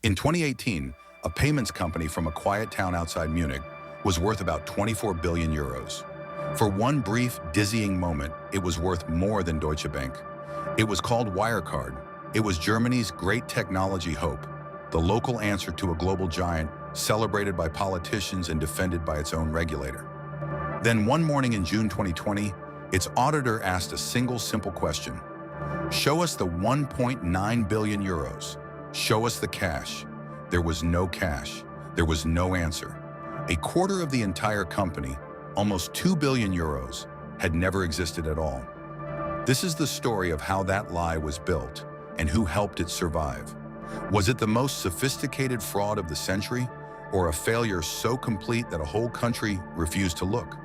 In 2018, a payments company from a quiet town outside Munich was worth about 24 billion euros. For one brief, dizzying moment, it was worth more than Deutsche Bank. It was called Wirecard. It was Germany's great technology hope, the local answer to a global giant celebrated by politicians and defended by its own regulator. Then one morning in June 2020, its auditor asked a single simple question. Show us the 1.9 billion euros. Show us the cash. There was no cash. There was no answer. A quarter of the entire company, almost 2 billion euros, had never existed at all. This is the story of how that lie was built and who helped it survive. Was it the most sophisticated fraud of the century, or a failure so complete that a whole country refused to look?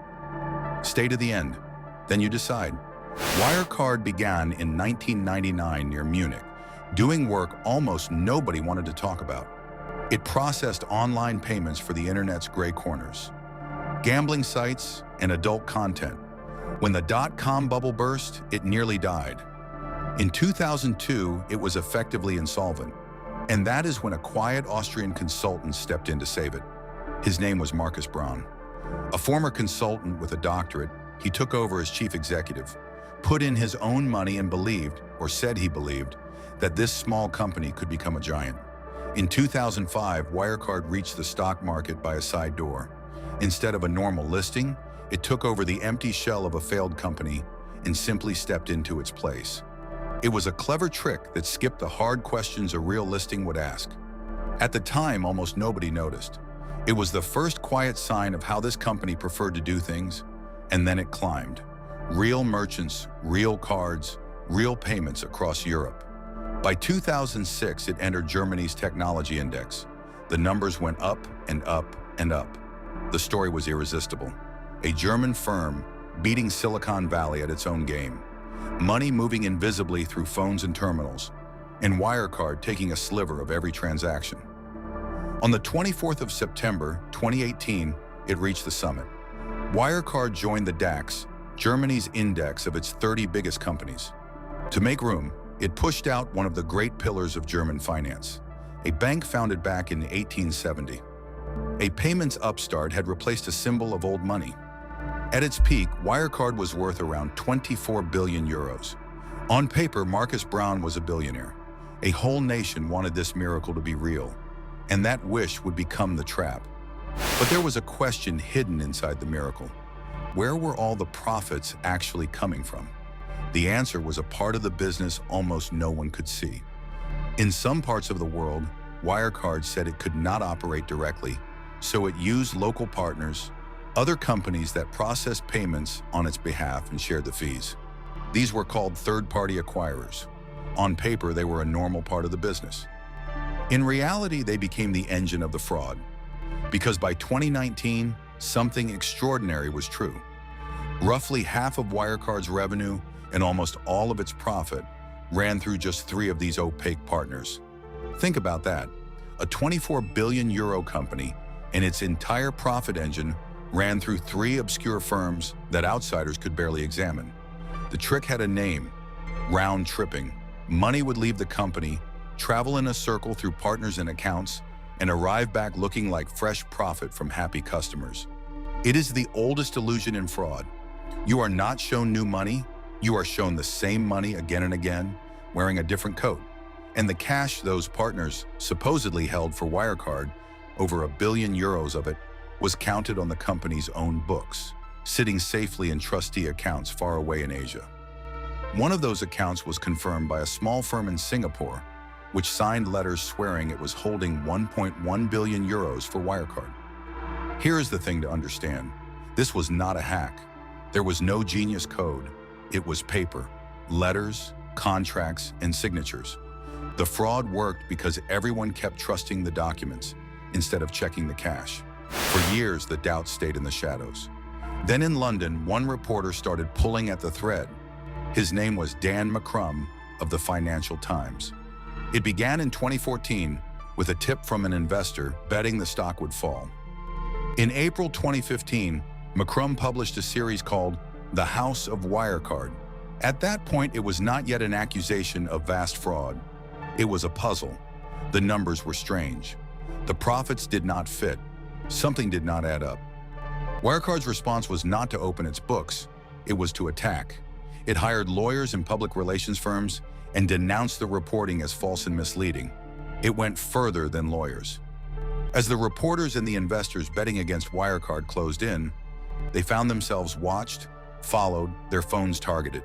Stay to the end, then you decide. Wirecard began in 1999 near Munich, doing work almost nobody wanted to talk about. It processed online payments for the internet's gray corners, gambling sites, and adult content. When the dot-com bubble burst, it nearly died. In 2002, it was effectively insolvent, and that is when a quiet Austrian consultant stepped in to save it. His name was Markus Braun. A former consultant with a doctorate, he took over as chief executive, put in his own money and believed, or said he believed, that this small company could become a giant. In 2005, Wirecard reached the stock market by a side door. Instead of a normal listing, it took over the empty shell of a failed company and simply stepped into its place. It was a clever trick that skipped the hard questions a real listing would ask. At the time, almost nobody noticed. It was the first quiet sign of how this company preferred to do things, and then it climbed. Real merchants, real cards, real payments across Europe. By 2006, it entered Germany's technology index. The numbers went up and up and up. The story was irresistible. A German firm beating Silicon Valley at its own game. Money moving invisibly through phones and terminals, and Wirecard taking a sliver of every transaction. On the 24th of September 2018, it reached the summit. Wirecard joined the DAX, Germany's index of its 30 biggest companies. To make room, it pushed out one of the great pillars of German finance, a bank founded back in 1870. A payments upstart had replaced a symbol of old money. At its peak, Wirecard was worth around 24 billion euros. On paper, Markus Braun was a billionaire. A whole nation wanted this miracle to be real, and that wish would become the trap. But there was a question hidden inside the miracle. Where were all the profits actually coming from? The answer was a part of the business almost no one could see. In some parts of the world, Wirecard said it could not operate directly, so it used local partners, other companies that processed payments on its behalf and shared the fees. These were called third-party acquirers. On paper, they were a normal part of the business. In reality, they became the engine of the fraud. Because by 2019, something extraordinary was true. Roughly half of Wirecard's revenue and almost all of its profit ran through just 3 of these opaque partners. Think about that. A 24 billion euro company and its entire profit engine ran through 3 obscure firms that outsiders could barely examine. The trick had a name: round tripping. Money would leave the company, travel in a circle through partners and accounts, and arrive back looking like fresh profit from happy customers. It is the oldest illusion in fraud. You are not shown new money, you are shown the same money again and again, wearing a different coat. And the cash those partners supposedly held for Wirecard, over 1 billion euros of it, was counted on the company's own books, sitting safely in trustee accounts far away in Asia. One of those accounts was confirmed by a small firm in Singapore, which signed letters swearing it was holding 1.1 billion euros for Wirecard. Here is the thing to understand. This was not a hack. There was no genius code. It was paper, letters, contracts, and signatures. The fraud worked because everyone kept trusting the documents instead of checking the cash. For years, the doubt stayed in the shadows. Then in London, one reporter started pulling at the thread. His name was Dan McCrum of the Financial Times. It began in 2014 with a tip from an investor betting the stock would fall. In April 2015, McCrum published a series called The House of Wirecard. At that point, it was not yet an accusation of vast fraud. It was a puzzle. The numbers were strange. The profits did not fit. Something did not add up. Wirecard's response was not to open its books. It was to attack. It hired lawyers and public relations firms and denounced the reporting as false and misleading. It went further than lawyers. As the reporters and the investors betting against Wirecard closed in, they found themselves watched, followed, their phones targeted.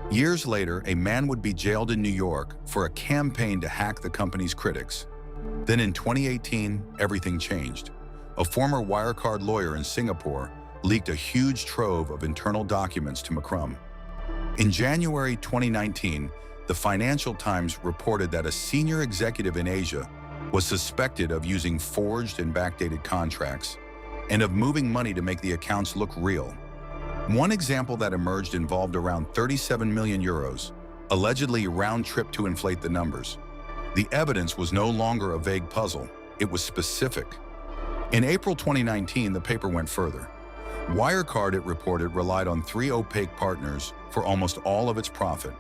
Years later, a man would be jailed in New York for a campaign to hack the company's critics. Then in 2018, everything changed. A former Wirecard lawyer in Singapore leaked a huge trove of internal documents to McCrum. In January 2019, the Financial Times reported that a senior executive in Asia was suspected of using forged and backdated contracts and of moving money to make the accounts look real. One example that emerged involved around 37 million euros, allegedly round-trip to inflate the numbers. The evidence was no longer a vague puzzle, it was specific. In April 2019, the paper went further. Wirecard, it reported, relied on 3 opaque partners for almost all of its profit.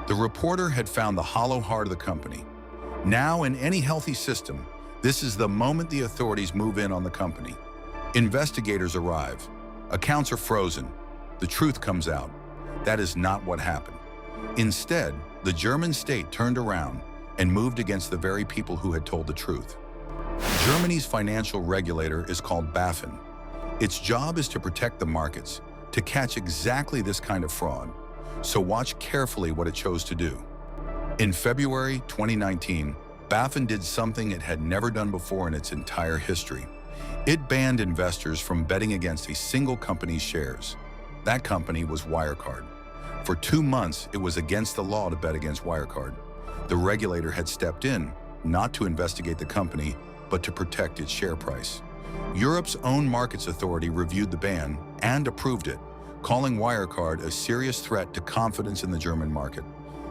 The reporter had found the hollow heart of the company. Now, in any healthy system, this is the moment the authorities move in on the company. Investigators arrive. Accounts are frozen. The truth comes out. That is not what happened. Instead, the German state turned around and moved against the very people who had told the truth. Germany's financial regulator is called BaFin. Its job is to protect the markets, to catch exactly this kind of fraud. So watch carefully what it chose to do. In February 2019, BaFin did something it had never done before in its entire history. It banned investors from betting against a single company's shares. That company was Wirecard. For 2 months, it was against the law to bet against Wirecard. The regulator had stepped in, not to investigate the company, but to protect its share price. Europe's own markets authority reviewed the ban and approved it, calling Wirecard a serious threat to confidence in the German market.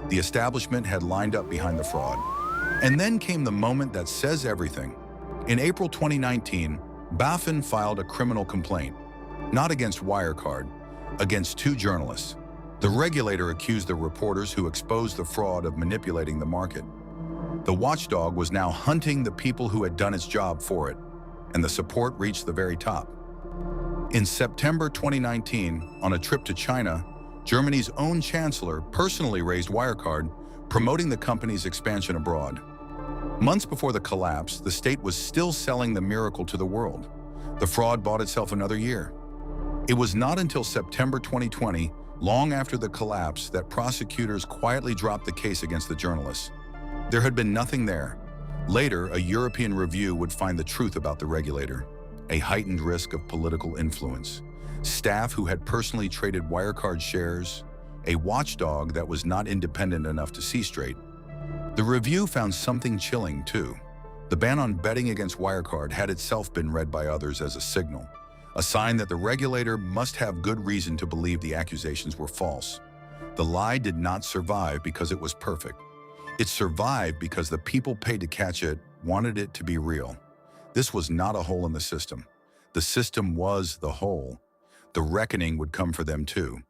The establishment had lined up behind the fraud. And then came the moment that says everything. In April 2019, BaFin filed a criminal complaint, not against Wirecard, against 2 journalists. The regulator accused the reporters who exposed the fraud of manipulating the market. The watchdog was now hunting the people who had done its job for it, and the support reached the very top. In September 2019, on a trip to China, Germany's own chancellor personally raised Wirecard, promoting the company's expansion abroad. Months before the collapse, the state was still selling the miracle to the world. The fraud bought itself another year. It was not until September 2020, long after the collapse, that prosecutors quietly dropped the case against the journalists. There had been nothing there. Later, a European review would find the truth about the regulator, a heightened risk of political influence, staff who had personally traded Wirecard shares, a watchdog that was not independent enough to see straight. The review found something chilling, too. The ban on betting against Wirecard had itself been read by others as a signal, a sign that the regulator must have good reason to believe the accusations were false. The lie did not survive because it was perfect. It survived because the people paid to catch it wanted it to be real. This was not a hole in the system. The system was the hole. The reckoning would come for them too.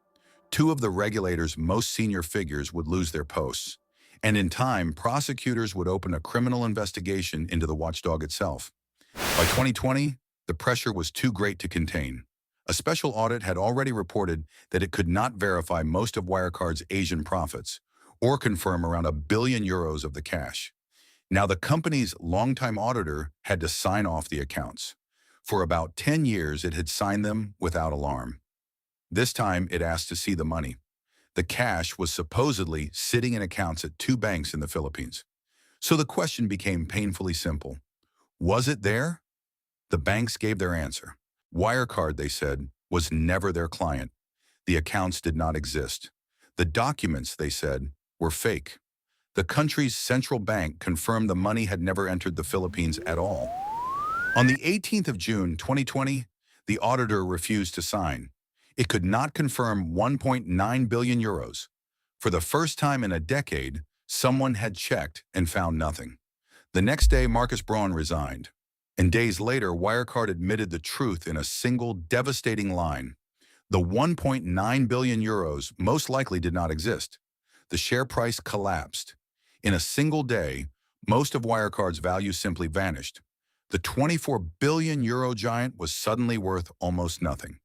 2 of the regulator's most senior figures would lose their posts. And in time, prosecutors would open a criminal investigation into the watchdog itself. By 2020, the pressure was too great to contain. A special audit had already reported that it could not verify most of Wirecard's Asian profits, or confirm around €1 billion of the cash. Now the company's longtime auditor had to sign off the accounts. For about 10 years, it had signed them without alarm. This time, it asked to see the money. The cash was supposedly sitting in accounts at 2 banks in the Philippines. So the question became painfully simple. Was it there? The banks gave their answer. Wirecard, they said, was never their client. The accounts did not exist. The documents, they said, were fake. The country's central bank confirmed the money had never entered the Philippines at all. On the 18th of June 2020, the auditor refused to sign. It could not confirm €1.9 billion. For the first time in a decade, someone had checked and found nothing. The next day, Markus Braun resigned. And days later, Wirecard admitted the truth in a single devastating line. The €1.9 billion most likely did not exist. The share price collapsed. In a single day, Most of Wirecard's value simply vanished. The 24 billion euro giant was suddenly worth almost nothing.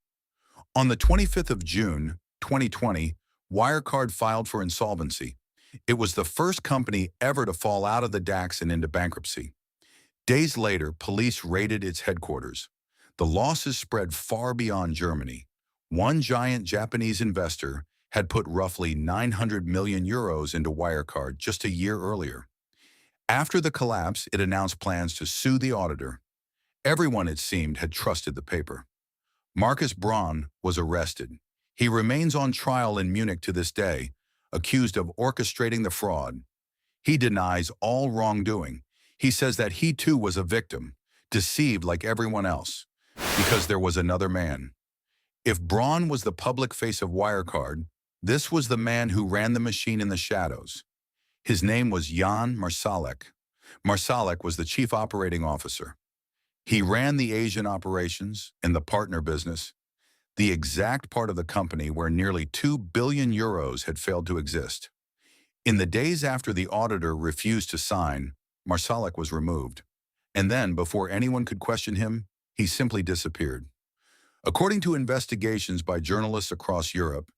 On the 25th of June, 2020, Wirecard filed for insolvency. It was the first company ever to fall out of the DAX and into bankruptcy. Days later, police raided its headquarters. The losses spread far beyond Germany. One giant Japanese investor had put roughly 900 million euros into Wirecard just a year earlier. After the collapse, it announced plans to sue the auditor. Everyone, it seemed, had trusted the paper. Markus Braun was arrested. He remains on trial in Munich to this day, accused of orchestrating the fraud. He denies all wrongdoing. He says that he too was a victim, deceived like everyone else, because there was another man. If Braun was the public face of Wirecard, this was the man who ran the machine in the shadows. His name was Jan Marsalek. Marsalek was the chief operating officer. He ran the Asian operations and the partner business, the exact part of the company where nearly 2 billion euros had failed to exist. In the days after the auditor refused to sign, Marsalek was removed. And then, before anyone could question him, he simply disappeared. According to investigations by journalists across Europe,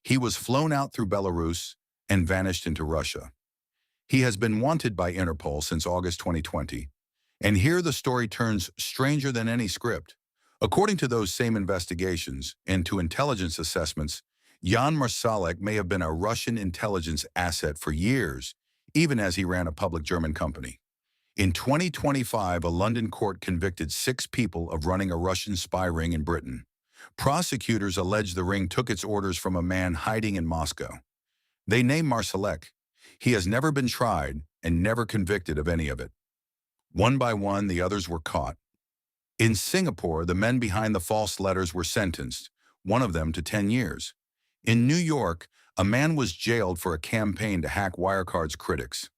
he was flown out through Belarus and vanished into Russia. He has been wanted by Interpol since August 2020. And here the story turns stranger than any script. According to those same investigations and to intelligence assessments, Jan Marsalek may have been a Russian intelligence asset for years, even as he ran a public German company. In 2025, a London court convicted 6 people of running a Russian spy ring in Britain. Prosecutors allege the ring took its orders from a man hiding in Moscow. They name Marsalek. He has never been tried and never convicted of any of it. One by one, the others were caught. In Singapore, the men behind the false letters were sentenced, one of them to 10 years. In New York, a man was jailed for a campaign to hack Wirecard's critics.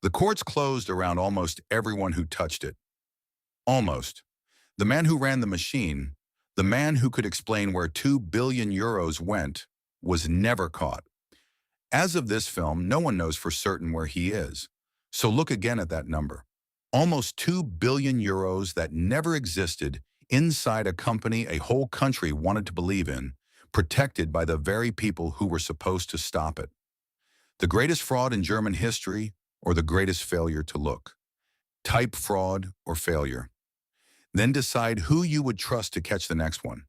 The courts closed around almost everyone who touched it. Almost. The man who ran the machine, the man who could explain where 2 billion euros went, was never caught. As of this film, no one knows for certain where he is. So look again at that number. Almost 2 billion euros that never existed inside a company a whole country wanted to believe in, protected by the very people who were supposed to stop it. The greatest fraud in German history, or the greatest failure to look. Type fraud or failure. Then decide who you would trust to catch the next one.